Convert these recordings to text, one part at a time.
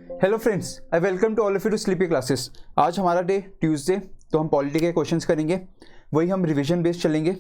Hello friends, I welcome to all of you to sleepy classes. आज हमारा day Tuesday, तो हम polity के क्वेश्चंस करेंगे। वही हम रिवीजन बेस्ड चलेंगे।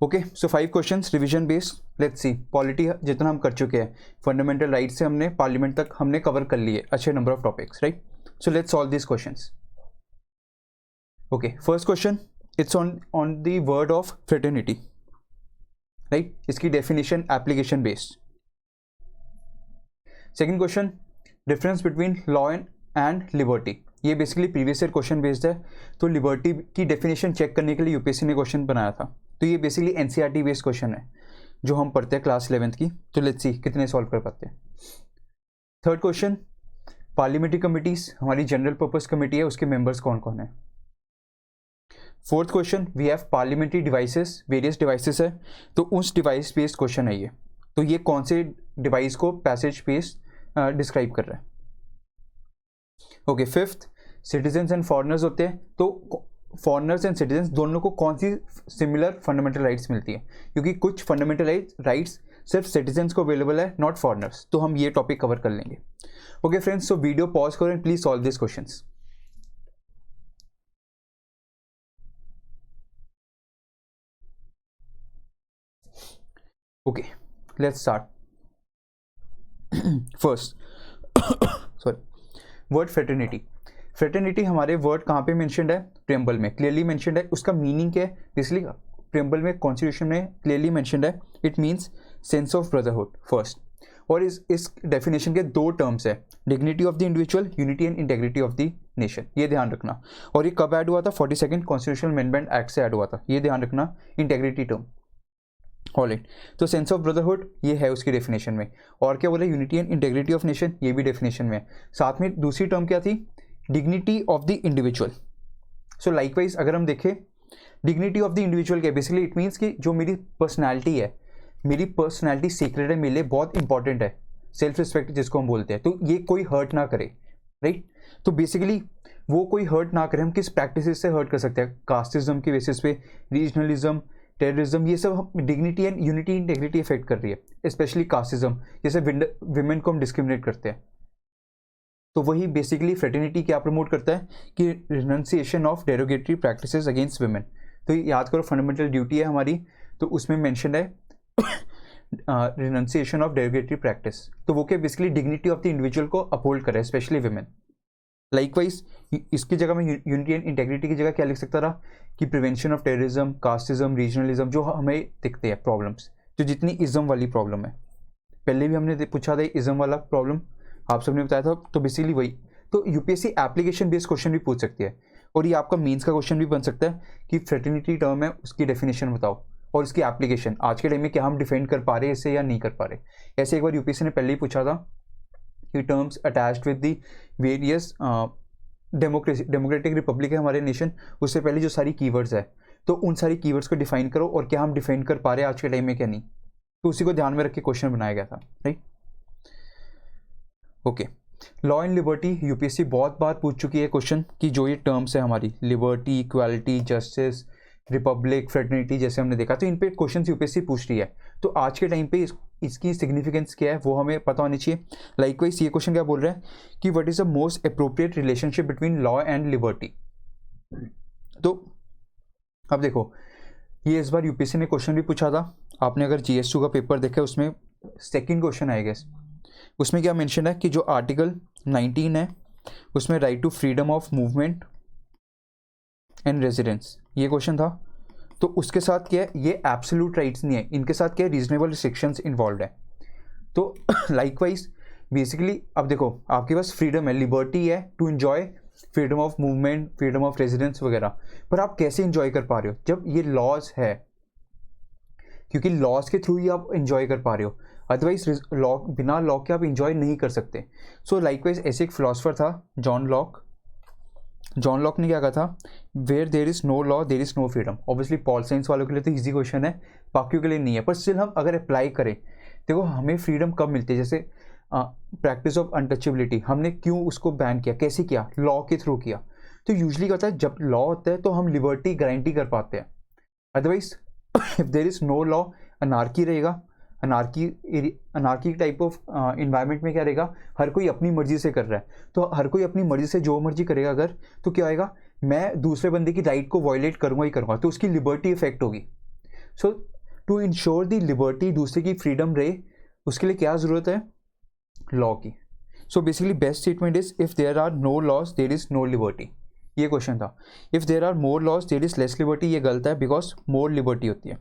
Okay, so 5 questions revision based. Let's see, polity जितना हम कर चुके हैं, फंडामेंटल राइट से हमने पार्लियामेंट तक हमने कवर कर लिए अच्छे number of topics, right. So let's solve this questions. Okay, first question, it's on the word of fraternity, right. इसकी definition application based. Second question, difference between law and liberty. ये basically previous year question based है, तो liberty की definition check करने के लिए UPSC ने question बनाया था। तो ये बेसिकली एनसीईआरटी बेस्ड क्वेश्चन है जो हम पढ़ते हैं क्लास 11th की। तो लेट्स सी कितने सॉल्व कर पाते हैं। थर्ड क्वेश्चन, पार्लियामेंट्री कमिटीज हमारी जनरल पर्पस कमेटी है, उसके मेंबर्स कौन कौन है। Fourth question, we have parliamentary devices, various devices है, तो उस डिवाइस बेस्ड क्वेश्चन है ये। तो ये कौन से डिवाइस को पैसेज बेस्ड डिस्क्राइब कर रहा है। Okay, fifth, citizens and foreigners होते हैं, तो फॉरेनर्स एंड सिटीजन्स दोनों को कौन सी सिमिलर फंडामेंटल राइट्स मिलती है, क्योंकि कुछ फंडामेंटल राइट्स सिर्फ सिटीजन्स को अवेलेबल है, नॉट फॉरेनर्स। तो हम ये टॉपिक कवर कर लेंगे। Okay friends, so video pause करो and please solve this questions. Okay, let's start. First, sorry, word fraternity. Fraternity हमारे वर्ड कहाँ पे मेंशन्ड है, प्रेम्बल में क्लियरली मेंशन्ड है। उसका मीनिंग क्या है, इसलिए प्रेम्बल में कॉन्स्टिट्यूशन में क्लियरली मेंशन्ड है, it means sense of brotherhood first. और इस डेफिनेशन के दो टर्म्स है, dignity of the individual, unity and integrity of the nation. ये ध्यान रखना। और ये कब ऐड हुआ था, 42nd कॉन्स्टिट्यूशनल अमेंडमेंट एक्ट से ऐड हुआ था, ये ध्यान रखना, इंटेग्रिटी टर्म। ऑल राइट, तो सेंस ऑफ ब्रदरहुड ये है उसकी डेफिनेशन में। और क्या बोले, unity and integrity of nation, ये भी डेफिनेशन में। साथ में दूसरी टर्म क्या थी, dignity of the individual. So likewise अगर हम देखें, डिग्निटी ऑफ द इंडिविजुअल क्या, बेसिकली इट मीन्स कि जो मेरी पर्सनैलिटी है, मेरी पर्सनैलिटी सीक्रेट है, मेरे लिए बहुत इंपॉर्टेंट है, सेल्फ रिस्पेक्ट जिसको हम बोलते हैं, तो ये कोई हर्ट ना करे, राइट। तो बेसिकली वो कोई हर्ट ना करे। हम किस प्रैक्टिस से हर्ट कर सकते हैं, कास्टिज्म के बेसिस पे, रीजनलिज्म, टेररिज्म, ये सब dignity and unity integrity effect कर रही है। स्पेशली कास्टिज्म, जैसे विमेन को हम डिस्क्रिमिनेट करते हैं, तो वही बेसिकली फ्रेटर्निटी क्या प्रमोट करता है कि renunciation of derogatory practices against women. तो याद करो, फंडामेंटल ड्यूटी है हमारी, तो उसमें मेंशन है रिनंसिएशन ऑफ डेरोगेटरी प्रैक्टिस। तो वो क्या basically dignity of the individual को अपहोल्ड करे, स्पेशली विमेन। लाइकवाइज इसकी जगह में यूनिटी एंड इंटेग्रिटी की जगह क्या लिख सकता था कि prevention of terrorism, casteism, regionalism, जो हमें दिखते हैं प्रॉब्लम्स, जो जितनी इज्म वाली प्रॉब्लम है। पहले भी हमने पूछा था इज्म वाला प्रॉब्लम, आप सबने बताया था, तो बेसिकली वही। तो यूपीएससी एप्लीकेशन बेस्ड क्वेश्चन भी पूछ सकती है, और ये आपका मेंस का क्वेश्चन भी बन सकता है कि फ्रेटर्निटी टर्म है, उसकी डेफिनेशन बताओ और इसकी एप्लीकेशन आज के टाइम में क्या हम डिफेंड कर पा रहे हैं इसे या नहीं कर पा रहे। ऐसे एक बार यूपीएससी ने पहले ही पूछा था कि terms attached with the various democratic Republic है हमारे नेशन, उससे पहले जो सारी कीवर्ड्स है, तो उन सारी कीवर्ड्स को डिफाइन करो और क्या हम डिफेंड कर पा रहे हैं आज के टाइम में क्या नहीं। तो उसी को ध्यान में रख के क्वेश्चन बनाया गया था, right. Okay, law and liberty UPSC बहुत बार पूछ चुकी है क्वेश्चन कि जो ये टर्म्स है हमारी, liberty, equality, justice, Republic, fraternity, जैसे हमने देखा, तो इन पे क्वेश्चन यूपीएससी पूछ रही है। तो आज के टाइम पे इसकी सिग्निफिकेंस क्या है वो हमें पता होनी चाहिए। लाइकवाइज ये क्वेश्चन क्या बोल रहा है कि what is the most appropriate relationship between law and liberty. तो अब देखो, ये इस बार यूपीएससी ने क्वेश्चन भी पूछा था। आपने अगर जीएस2 का पेपर देखा, उसमें सेकेंड क्वेश्चन आएगा, उसमें क्या मेंशन है कि जो आर्टिकल 19 है उसमें right to freedom of movement and residence, ये क्वेश्चन था। तो उसके साथ क्या है, ये एब्सोल्यूट राइट्स नहीं है, इनके साथ क्या है, रीजनेबल रिस्ट्रिक्शंस इन्वॉल्व है। तो लाइकवाइज बेसिकली अब देखो, आपके पास फ्रीडम है, लिबर्टी है to enjoy freedom of movement, freedom of residence वगैरह, पर आप कैसे एंजॉय कर पा रहे हो जब ये लॉज है, क्योंकि लॉज के थ्रू ही आप एंजॉय कर पा रहे हो, अदरवाइज लॉ, बिना लॉ के आप इंजॉय नहीं कर सकते। सो लाइकवाइज ऐसे एक फिलोसफर था जॉन लॉक ने क्या कहा था, where there is no law there is no freedom. Obviously pol science वालों के लिए तो इजी क्वेश्चन है, बाकियों के लिए नहीं है, पर स्टिल हम अगर अप्लाई करें, देखो हमें फ्रीडम कब मिलती है, जैसे प्रैक्टिस ऑफ अनटचेबिलिटी, हमने क्यों उसको बैन किया, कैसे किया, लॉ के थ्रू किया। तो यूजली क्या होता है, जब लॉ होता है तो हम लिबर्टी गारंटी कर पाते हैं, otherwise if there is no law, anarchy रहेगा, अनार्की टाइप ऑफ इन्वायरमेंट में क्या रहेगा, हर कोई अपनी मर्जी से कर रहा है, तो हर कोई अपनी मर्जी से जो मर्जी करेगा अगर, तो क्या आएगा, मैं दूसरे बंदे की राइट को वायलेट करूँगा ही करूँगा, तो उसकी लिबर्टी इफेक्ट होगी। सो टू इंश्योर दी लिबर्टी, दूसरे की फ्रीडम रहे, उसके लिए क्या ज़रूरत है, लॉ की। So basically best statement is if there are no laws there is no liberty, ये क्वेश्चन था। If there are more laws there is less liberty, ये गलत है, बिकॉज मोर लिबर्टी होती है।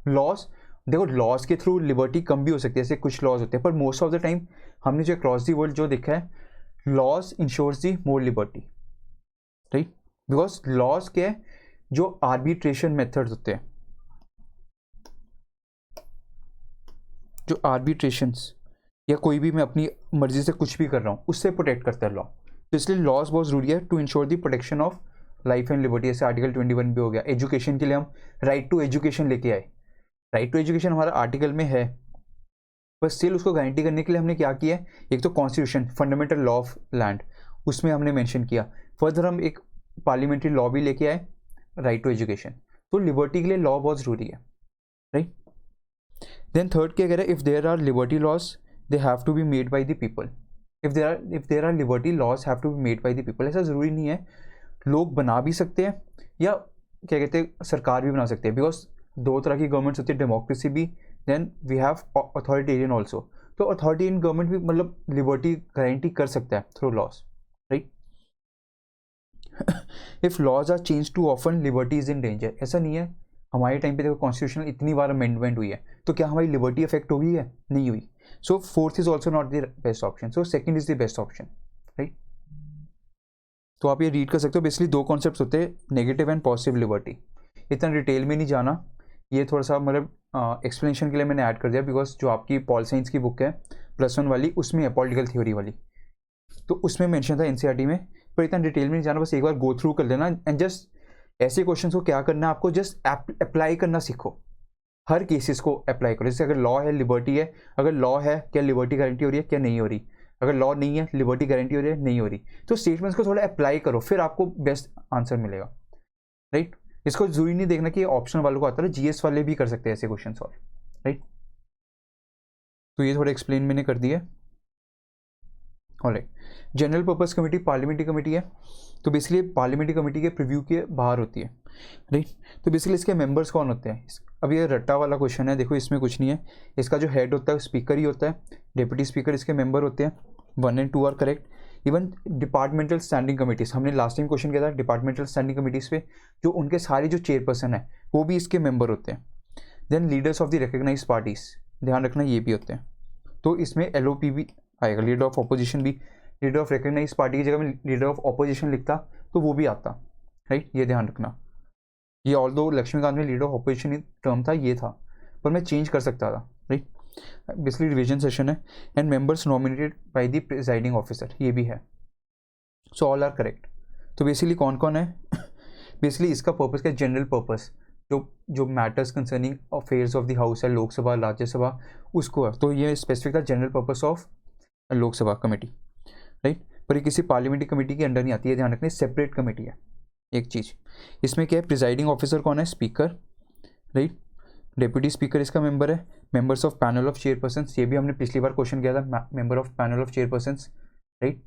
लॉज, देखो लॉज के थ्रू लिबर्टी कम भी हो सकती है, ऐसे कुछ लॉज होते हैं, पर मोस्ट ऑफ द टाइम हमने जो अक्रॉस दी वर्ल्ड जो देखा है, laws ensures the more liberty, right, because laws के जो आर्बिट्रेशन मेथड्स होते हैं, जो आर्बिट्रेशंस या कोई भी मैं अपनी मर्जी से कुछ भी कर रहा हूँ, उससे प्रोटेक्ट करता है लॉ, तो इसलिए लॉज बहुत ज़रूरी है to ensure the protection of life and liberty. जैसे आर्टिकल 21 भी हो गया, एजुकेशन के लिए हम राइट टू एजुकेशन लेके आए, राइट टू एजुकेशन हमारा आर्टिकल में है, पर स्टिल उसको गारंटी करने के लिए हमने क्या किया है, एक तो constitution fundamental law of land उसमें हमने मेंशन किया, फर्दर हम एक पार्लियामेंट्री लॉ भी लेके आए राइट टू एजुकेशन, तो लिबर्टी के लिए लॉ बहुत ज़रूरी है, राइट। देन थर्ड क्या कह रहा है, if there are liberty laws they have to be made by the people, if there are liberty laws have to be made by the people, ऐसा ज़रूरी नहीं है, लोग बना भी सकते हैं या क्या कहते हैं सरकार भी बना सकते हैं, बिकॉज दो तरह की गवर्नमेंट्स होती है, डेमोक्रेसी भी, then we have authoritarian also, तो अथॉरिटेरियन गवर्नमेंट भी मतलब लिबर्टी गारंटी कर सकता है through laws, right. If laws are change too often liberty is in danger, ऐसा नहीं है, हमारे टाइम पे देखो कॉन्स्टिट्यूशन इतनी बार अमेंडमेंट हुई है, तो क्या हमारी लिबर्टी अफेक्ट हुई है, नहीं हुई। So fourth is also not the best option, so second is the best option, right. तो आप ये रीड कर सकते हो, बेसिकली दो कॉन्सेप्ट्स होते हैं, नेगेटिव एंड पॉजिटिव लिबर्टी, इतना डिटेल में नहीं जाना, ये थोड़ा सा मतलब एक्सप्लेनेशन के लिए मैंने ऐड कर दिया, बिकॉज जो आपकी पॉल साइंस की बुक है +1 वाली, उसमें है पॉलिटिकल थ्योरी वाली, तो उसमें मेंशन था एनसीईआरटी में, पर इतना डिटेल में नहीं जाना, बस एक बार गो थ्रू कर लेना, एंड जस्ट ऐसे क्वेश्चन को क्या करना है आपको, जस्ट अप्लाई करना सीखो, हर केसेस को अप्लाई करो। जैसे अगर लॉ है लिबर्टी है, अगर लॉ है क्या लिबर्टी गारंटी हो रही है क्या नहीं हो रही, अगर लॉ नहीं है लिबर्टी गारंटी हो रही है नहीं हो रही, तो स्टेटमेंट्स को थोड़ा अप्लाई करो, फिर आपको बेस्ट आंसर मिलेगा, राइट। इसको जरूरी नहीं देखना कि ऑप्शन वालों को आता है, जीएस वाले भी कर सकते हैं ऐसे क्वेश्चन सॉल्व, राइट। तो ये थोड़ा एक्सप्लेन मैंने कर दिया, alright. General purpose committee parliamentary committee है, तो बेसिकली पार्लियामेंट्री कमेटी के प्रीव्यू के बाहर होती है, राइट। तो बेसिकली इसके मेंबर्स कौन होते हैं, अब ये रट्टा वाला क्वेश्चन है, देखो इसमें कुछ नहीं है, इसका जो हेड होता है स्पीकर ही होता है, डिप्टी स्पीकर इसके मेंबर होते हैं, 1 और 2 are correct. Even departmental standing committees, हमने लास्ट टाइम क्वेश्चन किया था डिपार्टमेंटल स्टैंडिंग कमेटीज पे, जो उनके सारे जो चेयरपर्सन है वो भी इसके मेंबर होते हैं। Then leaders of the recognise parties, ध्यान रखना ये भी होते हैं, तो इसमें LOP भी आएगा, लीडर ऑफ अपोजिशन भी, लीडर ऑफ रिकग्नाइज पार्टी की जगह में लीडर ऑफ अपोजिशन लिखता तो वो भी आता, राइट, ये ध्यान रखना। ये ऑल दो लक्ष्मीकांत में लीडर ऑफ अपोजिशन टर्म था, ये था, पर मैं चेंज कर सकता था, राइट। बेसिकली रिवीजन सेशन है, and members nominated by the presiding officer, ये भी है, सो ऑल आर करेक्ट। तो बेसिकली कौन कौन है, बेसिकली इसका पर्पस क्या है, जनरल पर्पस, जो matters concerning affairs of the house है, लोकसभा राज्यसभा, उसको है, तो ये स्पेसिफिक था general purpose of Lok Sabha committee, right. पर ये किसी पार्लियामेंट्री कमेटी के अंडर नहीं आती है, ध्यान रखना, सेपरेट कमेटी है। एक चीज़ इसमें क्या है, प्रिजाइडिंग ऑफिसर कौन है, स्पीकर, राइट, डेप्यूटी स्पीकर इसका मेंबर है, members of panel of chairperson, ये भी हमने पिछली बार क्वेश्चन किया था, member of panel of chairperson, right,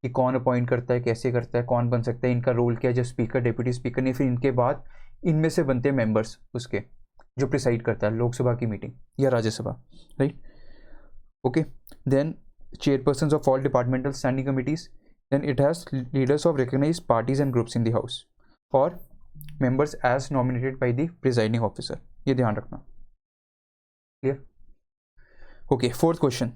कि कौन अपॉइंट करता है, कैसे करता है, कौन बन सकता है, इनका रोल क्या है, जब स्पीकर डेप्यूटी स्पीकर नहीं, फिर इनके बाद इनमें से बनते हैं मेंबर्स उसके, जो प्रिसाइड करता है लोकसभा की मीटिंग या Rajya Sabha, right, okay. Then chairpersons of all departmental standing committees, then it has leaders of recognized parties and groups in the house, or members as nominated by the presiding officer, ये ध्यान रखना, clear, okay। Fourth question,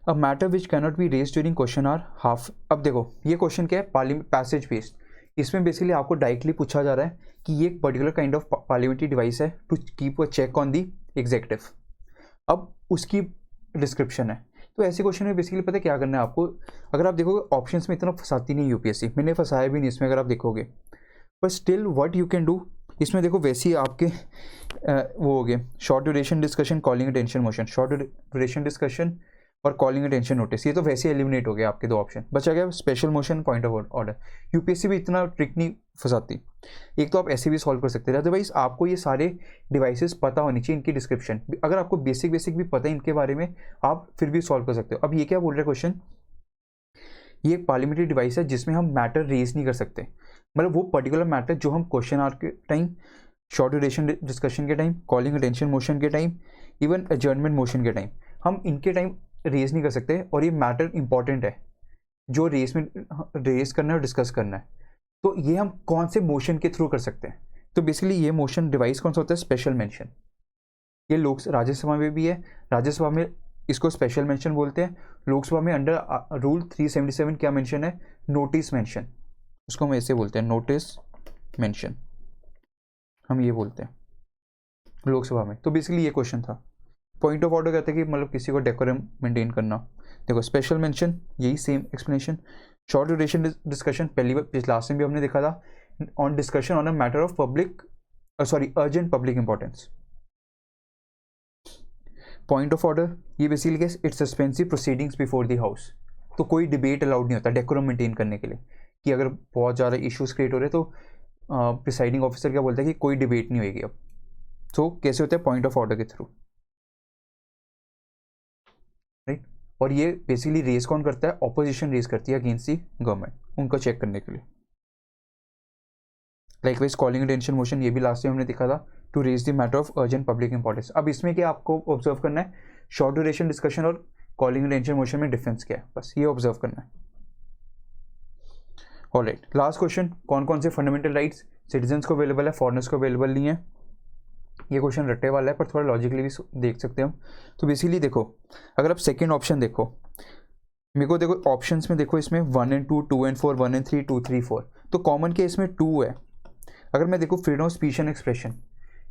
a matter which cannot be raised during question hour half, अब देखो ये question क्या है, parliament passage based, इसमें basically आपको डायरेक्टली पूछा जा रहा है कि ये एक particular kind of parliamentary device है to keep a check on the executive, अब उसकी डिस्क्रिप्शन है। तो ऐसे क्वेश्चन में बेसिकली पता है क्या करना है आपको, अगर आप देखोगे ऑप्शंस में इतना फंसाती नहीं यूपीएससी, मैंने फंसाया भी नहीं इसमें अगर आप देखोगे, पर still what you can do, इसमें देखो वैसे ही आपके वो हो गए short duration discussion, calling attention motion, short duration discussion और कॉलिंग अटेंशन नोटिस, ये तो वैसे एलिमिनेट हो गया, आपके 2 ऑप्शन बचा गया special motion, point of order. UPSC भी इतना ट्रिक नहीं फंसाती। एक तो आप ऐसे भी सॉल्व कर सकते थे, अदरवाइज आपको ये सारे डिवाइसेस पता होनी चाहिए, इनकी डिस्क्रिप्शन, अगर आपको बेसिक भी पता है इनके बारे में, आप फिर भी सॉल्व कर सकते हो। अब ये क्या बोल रहा है क्वेश्चन, ये एक पार्लियामेंट्री डिवाइस है जिसमें हम मैटर रेज नहीं कर सकते, मतलब वो पर्टिकुलर मैटर जो हम क्वेश्चन आवर के टाइम, शॉर्ट ड्यूरेशन डिस्कशन के टाइम, कॉलिंग अटेंशन मोशन के टाइम, इवन एडजर्नमेंट मोशन के टाइम, हम इनके टाइम रेज नहीं कर सकते। और ये मैटर इंपॉर्टेंट है जो रेस करना है और डिस्कस करना है, तो ये हम कौन से मोशन के थ्रू कर सकते हैं। तो बेसिकली ये मोशन डिवाइस कौन सा होता है, स्पेशल मेंशन। ये राज्यसभा में भी है, राज्यसभा में इसको स्पेशल मेंशन बोलते हैं, लोकसभा में अंडर रूल 377 क्या मेंशन है, नोटिस मेंशन, उसको हम ऐसे बोलते हैं, नोटिस मेंशन, हम ये बोलते हैं लोकसभा में। तो बेसिकली ये क्वेश्चन था। पॉइंट ऑफ ऑर्डर कहते हैं कि मतलब किसी को डेकोरम मेंटेन करना। देखो स्पेशल मेंशन, यही same explanation. Short duration discussion, पहली बार लास्ट टाइम भी हमने देखा था, on discussion on a matter of urgent public importance. Point of order, ये basically it's suspensive proceedings before the house, तो कोई डिबेट अलाउड नहीं होता डेकोरम मेंटेन करने के लिए, कि अगर बहुत ज़्यादा इश्यूज क्रिएट हो रहे तो प्रिसाइडिंग ऑफिसर क्या बोलता है कि कोई डिबेट नहीं होगी अब। तो कैसे होता है, पॉइंट ऑफ ऑर्डर के थ्रू, राइट। और ये बेसिकली रेस कौन करता है, ऑपोजिशन रेस करती है अगेंस्ट दी गवर्नमेंट, उनको चेक करने के लिए। लाइकवाइज कॉलिंग अटेंशन मोशन, ये भी लास्ट टाइम हमने देखा था, to raise the matter of urgent public importance. अब इसमें क्या आपको ऑब्जर्व करना है, शॉर्ट ड्यूरेशन डिस्कशन और कॉलिंग अटेंशन मोशन में डिफरेंस क्या है, बस ये ऑब्जर्व करना है। ऑलराइट, लास्ट क्वेश्चन, कौन कौन से फंडामेंटल राइट्स सिटीजन्स को अवेलेबल है, फॉरेनर्स को अवेलेबल नहीं है। ये क्वेश्चन रट्टे वाला है पर थोड़ा लॉजिकली भी देख सकते हैं हम। तो बेसिकली देखो, अगर आप सेकेंड ऑप्शन देखो, मेरे को देखो ऑप्शंस में देखो, इसमें 1 and 2, 2 and 4, 1 and 3, 2, 3, 4, तो कॉमन के इसमें 2 है। अगर मैं देखो freedom of speech and expression,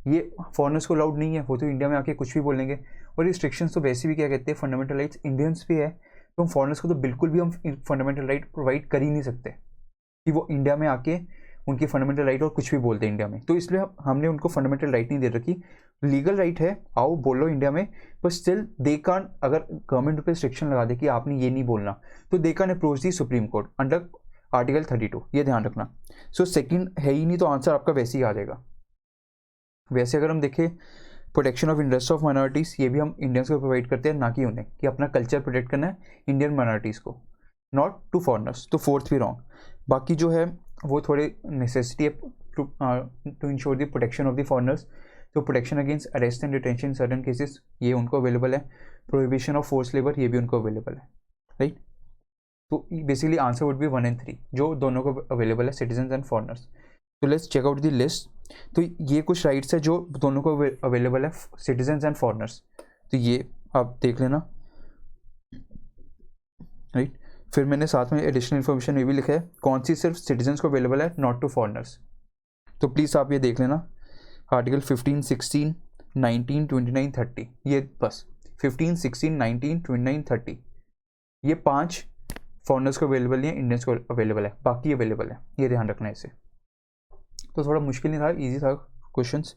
ये फॉरेनर्स को अलाउड नहीं है, वो तो इंडिया में आके कुछ भी बोलेंगे। और रिस्ट्रिक्शंस तो वैसे भी क्या कहते हैं, फंडामेंटल राइट्स इंडियंस पे है, तो हम फॉरेनर्स को तो बिल्कुल भी हम फंडामेंटल राइट प्रोवाइड कर ही नहीं सकते कि वो इंडिया में आके उनकी फंडामेंटल राइट और कुछ भी बोलते हैं इंडिया में। तो इसलिए हमने उनको फंडामेंटल राइट नहीं दे रखी, लीगल राइट है, आओ बोलो इंडिया में, पर स्टिल दे कान, अगर गवर्नमेंट पे रिस्ट्रिक्शन लगा दे कि आपने ये नहीं बोलना, तो दे कान अप्रोच दी सुप्रीम कोर्ट अंडर आर्टिकल 32, ये ध्यान रखना। सो सेकंड है ही नहीं, तो आंसर आपका वैसे ही आ जाएगा। वैसे अगर हम देखें protection of interest of minorities, ये भी हम इंडियंस को प्रोवाइड करते हैं, ना कि उन्हें, कि अपना कल्चर प्रोटेक्ट करना है इंडियन माइनॉरिटीज़ को, नॉट टू फॉरनर्स। तो फोर्थ भी रॉन्ग। बाकी जो है वो थोड़े नेसेसिटी है to ensure the protection of the foreigners, तो protection against arrest and detention in certain cases, ये उनको अवेलेबल है। प्रोहिबिशन ऑफ फोर्स लेबर, ये भी उनको अवेलेबल है, राइट। तो basically answer would be 1 and 3, जो दोनों को अवेलेबल है, सिटीजन एंड फॉरनर्स। तो let's check out the list. तो ये कुछ राइट्स है जो दोनों को अवेलेबल है, सिटीजन एंड फॉरनर्स, तो ये आप देख लेना, राइट। फिर मैंने साथ में एडिशनल इन्फॉर्मेशन ये भी लिखा है, कौन सी सिर्फ सिटीजन्स को अवेलेबल है, नॉट टू फॉरनर्स। तो प्लीज़ आप ये देख लेना, आर्टिकल 15, 16, 19, 29, 30, ये बस 15, 16, 19, 29, 30, ये 5 फॉरनर्स को अवेलेबल नहीं है, इंडियंस को अवेलेबल है, बाकी अवेलेबल है, ये ध्यान रखना है इसे। तो थोड़ा मुश्किल नहीं था, इजी था क्वेश्चंस,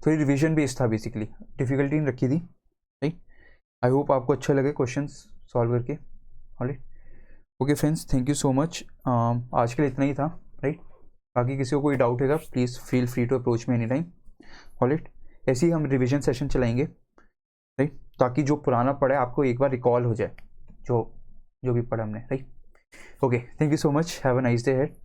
थोड़ी रिवीजन बेस्ड था, बेसिकली डिफिकल्टी नहीं रखी थी, राइट। आई होप आपको अच्छा लगे क्वेश्चंस सॉल्व करके, alright. Okay friends, thank you so much, आज के लिए इतना ही था, राइट। बाकी किसी को कोई डाउट होगा please feel free to approach me any time, alright. ऐसे ही हम रिवीजन सेशन चलाएंगे, राइट, ताकि जो पुराना पढ़ा है आपको एक बार रिकॉल हो जाए, जो भी पढ़ा हमने, right. Okay, thank you so much, have a nice day ahead.